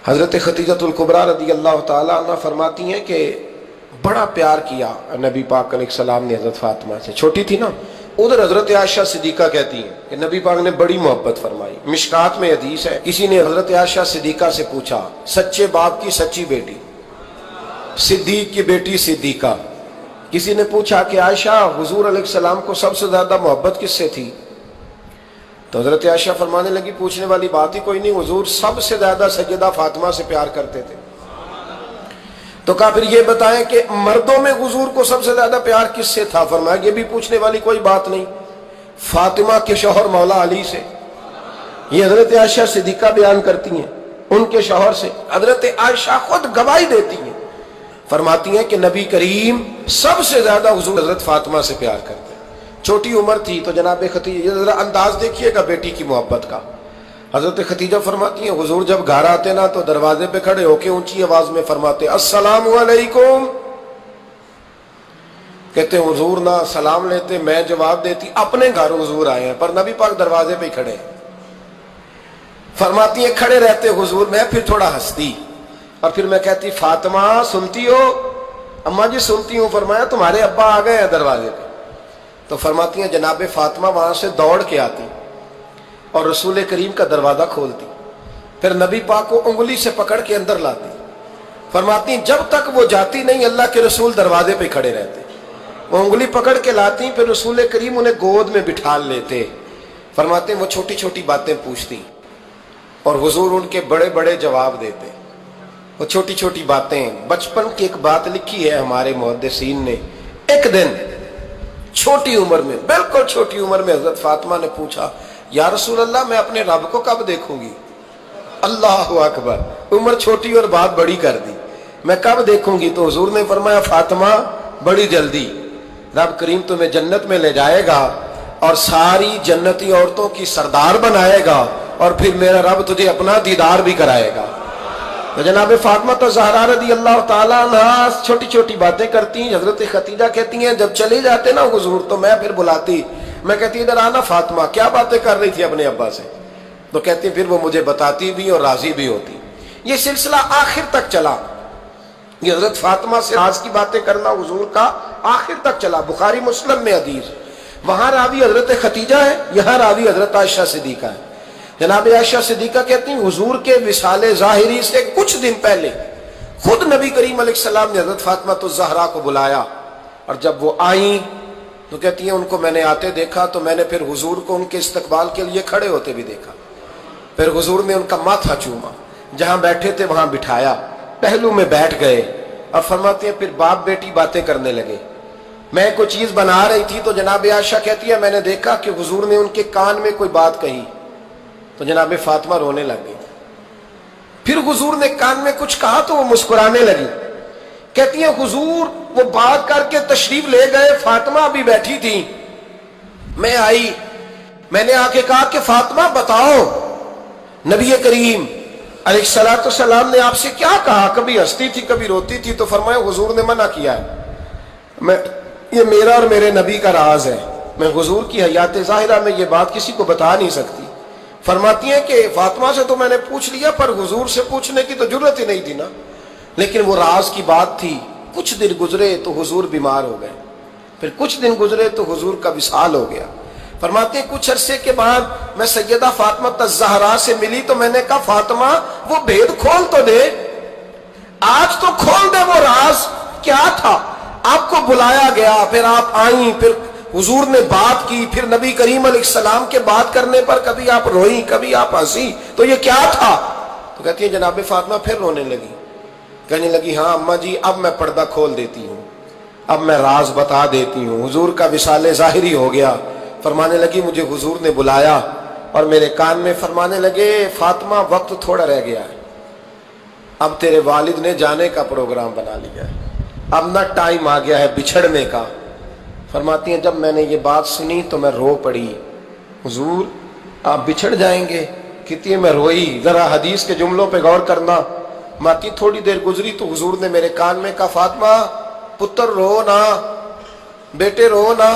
حضرت خدیجۃ الکبریٰ رضی اللہ تعالیٰ عنہ فرماتی ہیں کہ بڑا پیار کیا نبی پاک علیہ السلام نے حضرت فاطمہ سے، چھوٹی تھی نا۔ ادھر حضرت عائشہ صدیقہ کہتی ہیں کہ نبی پاک نے بڑی محبت فرمائی۔ مشکات میں حدیث ہے، کسی نے حضرت عائشہ صدیقہ سے پوچھا، سچے باپ کی سچی بیٹی، صدیق کی بیٹی صدیقہ، کسی نے پوچھا کہ عائشہ حضور علیہ السلام کو سب سے زیادہ محبت کس سے تھی؟ تو حضرت عائشہ فرمانے لگی پوچھنے والی بات ہی کوئی نہیں، حضور سب سے زیادہ سیدہ فاطمہ سے پیار کرتے تھے۔ تو کہا پھر یہ بتائیں کہ مردوں میں حضور کو سب سے زیادہ پیار کس سے تھا؟ فرمایا یہ بھی پوچھنے والی کوئی بات نہیں، فاطمہ کے شوہر مولا علی سے۔ یہ حضرت عائشہ صدیقہ بیان کرتی ہیں ان کے شوہر سے، حضرت عائشہ خود گواہی دیتی ہیں، فرماتی ہیں کہ نبی کریم سب سے زیادہ حضور حضرت فاطمہ سے پیار کرتے ہیں۔ چھوٹی عمر تھی تو جناب خدیجہ، ذرا انداز دیکھیے گا بیٹی کی محبت کا۔ حضرت خدیجہ فرماتی ہیں حضور جب گھر آتے نا تو دروازے پہ کھڑے ہو کے اونچی آواز میں فرماتے السلام علیکم، کہتے حضور نہ سلام لیتے، میں جواب دیتی اپنے گھر حضور آئے ہیں، پر نبی پاک دروازے پہ ہی کھڑے ہیں۔ فرماتی ہیں کھڑے رہتے حضور، میں پھر تھوڑا ہنستی اور پھر میں کہتی فاطمہ سنتی ہو؟ اماں جی سنتی ہوں۔ فرمایا تمہارے ابا آ گئے ہیں دروازے پہ۔ تو فرماتی ہیں جناب فاطمہ وہاں سے دوڑ کے آتی اور رسول کریم کا دروازہ کھولتی، پھر نبی پاک کو انگلی سے پکڑ کے اندر لاتی۔ فرماتی ہیں جب تک وہ جاتی نہیں اللہ کے رسول دروازے پہ کھڑے رہتے، وہ انگلی پکڑ کے لاتی، پھر رسول کریم انہیں گود میں بٹھا لیتے۔ فرماتے ہیں وہ چھوٹی چھوٹی باتیں پوچھتی اور حضور ان کے بڑے بڑے جواب دیتے۔ وہ چھوٹی چھوٹی باتیں، بچپن کی ایک بات لکھی ہے ہمارے محدثین نے، ایک دن چھوٹی عمر میں، بالکل چھوٹی عمر میں حضرت فاطمہ نے پوچھا یا رسول اللہ میں اپنے رب کو کب دیکھوں گی؟ اللہ اکبر، عمر چھوٹی اور بات بڑی کر دی، میں کب دیکھوں گی؟ تو حضور نے فرمایا فاطمہ بڑی جلدی، رب کریم تمہیں جنت میں لے جائے گا اور ساری جنتی عورتوں کی سردار بنائے گا اور پھر میرا رب تجھے اپنا دیدار بھی کرائے گا۔ تو جناب فاطمہ تو زہرا رضی اللہ تعالیٰ عنہ چھوٹی چھوٹی باتیں کرتی ہیں۔ حضرت خدیجہ کہتی ہیں جب چلے جاتے نا حضور تو میں پھر بلاتی، میں کہتی ادھر آنا فاطمہ، کیا باتیں کر رہی تھی اپنے ابا سے؟ تو کہتی پھر وہ مجھے بتاتی بھی اور راضی بھی ہوتی۔ یہ سلسلہ آخر تک چلا، یہ حضرت فاطمہ سے راز کی باتیں کرنا حضور کا آخر تک چلا۔ بخاری مسلم میں حدیث، وہاں راوی حضرت خدیجہ ہے، یہاں راوی حضرت عائشہ صدیقہ ہے۔ جناب عائشہ صدیقہ کہتی ہیں حضور کے وصال ظاہری سے کچھ دن پہلے خود نبی کریم علیہ السلام نے حضرت فاطمہ الزہرا کو بلایا، اور جب وہ آئیں تو کہتی ہیں ان کو میں نے آتے دیکھا تو میں نے پھر حضور کو ان کے استقبال کے لیے کھڑے ہوتے بھی دیکھا، پھر حضور نے ان کا ماتھا چوما، جہاں بیٹھے تھے وہاں بٹھایا، پہلو میں بیٹھ گئے اور فرماتے ہیں پھر باپ بیٹی باتیں کرنے لگے۔ میں کوئی چیز بنا رہی تھی تو جناب عائشہ کہتی ہے میں نے دیکھا کہ حضور نے ان کے کان میں کوئی بات کہی تو جناب فاطمہ رونے لگ گئی، پھر حضور نے کان میں کچھ کہا تو وہ مسکرانے لگی۔ کہتی ہیں حضور وہ بات کر کے تشریف لے گئے، فاطمہ ابھی بیٹھی تھی، میں آئی، میں نے آ کے کہا کہ فاطمہ بتاؤ نبی کریم علیہ السلام نے آپ سے کیا کہا؟ کبھی ہنستی تھی کبھی روتی تھی، تو فرمایا حضور نے منع کیا ہے، یہ میرا اور میرے نبی کا راز ہے، میں حضور کی حیات ظاہرہ میں یہ بات کسی کو بتا نہیں سکتی۔ فرماتی ہیں کہ فاطمہ سے تو میں نے پوچھ لیا پر حضور سے پوچھنے کی تو ضرورت ہی نہیں تھی نا، لیکن وہ راز کی بات تھی۔ کچھ دن گزرے تو حضور بیمار ہو گئے، پھر کچھ دن گزرے تو حضور کا وصال ہو گیا۔ فرماتے ہیں کچھ عرصے کے بعد میں سیدہ فاطمہ الزہرا سے ملی تو میں نے کہا فاطمہ وہ بھید کھول تو دے، آج تو کھول دے وہ راز کیا تھا۔ آپ کو بلایا گیا، پھر آپ آئیں، پھر حضور نے بات کی، پھر نبی کریم علیہ السلام کے بات کرنے پر کبھی آپ روئیں کبھی آپ ہنسی، تو یہ کیا تھا؟ تو کہتی ہے جناب فاطمہ پھر رونے لگی، کہنے لگی ہاں اماں جی اب میں پردہ کھول دیتی ہوں، اب میں راز بتا دیتی ہوں، حضور کا وصال ظاہری ہو گیا۔ فرمانے لگی مجھے حضور نے بلایا اور میرے کان میں فرمانے لگے فاطمہ وقت تھوڑا رہ گیا ہے، اب تیرے والد نے جانے کا پروگرام بنا لیا ہے، اب نہ ٹائم آ گیا ہے بچھڑنے کا۔ فرماتی ہیں جب میں نے یہ بات سنی تو میں رو پڑی، حضور آپ بچھڑ جائیں گے؟ کہتی ہے میں روئی۔ ذرا حدیث کے جملوں پہ غور کرنا، ماتی تھوڑی دیر گزری تو حضور نے میرے کان میں کہا فاطمہ پتر رو نہ، بیٹے رو نہ،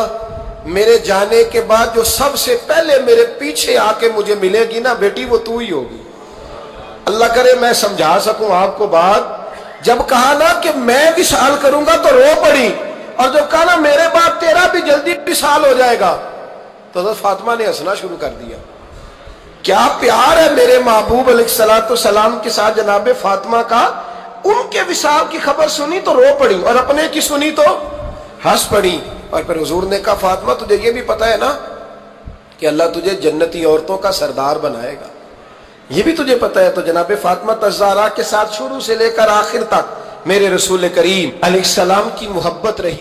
میرے جانے کے بعد جو سب سے پہلے میرے پیچھے آ کے مجھے ملے گی نا بیٹی وہ تو ہی ہوگی۔ اللہ کرے میں سمجھا سکوں آپ کو بات، جب کہا نا کہ میں وصال کروں گا تو رو پڑی، اور جب کہا نا میرے بعد تیرا بھی جلدی وصال ہو جائے گا تو حضرت فاطمہ نے ہنسنا شروع کر دیا۔ کیا پیار ہے میرے محبوب علیہ الصلوۃ والسلام کے ساتھ جناب فاطمہ کا، ان کے وصال کی خبر سنی تو رو پڑی اور اپنے کی سنی تو ہنس پڑی۔ اور پھر حضور نے کہا فاطمہ تجھے یہ بھی پتا ہے نا کہ اللہ تجھے جنتی عورتوں کا سردار بنائے گا، یہ بھی تجھے پتا ہے؟ تو جناب فاطمہ الزہرا کے ساتھ شروع سے لے کر آخر تک میرے رسول کریم علیہ السلام کی محبت رہی۔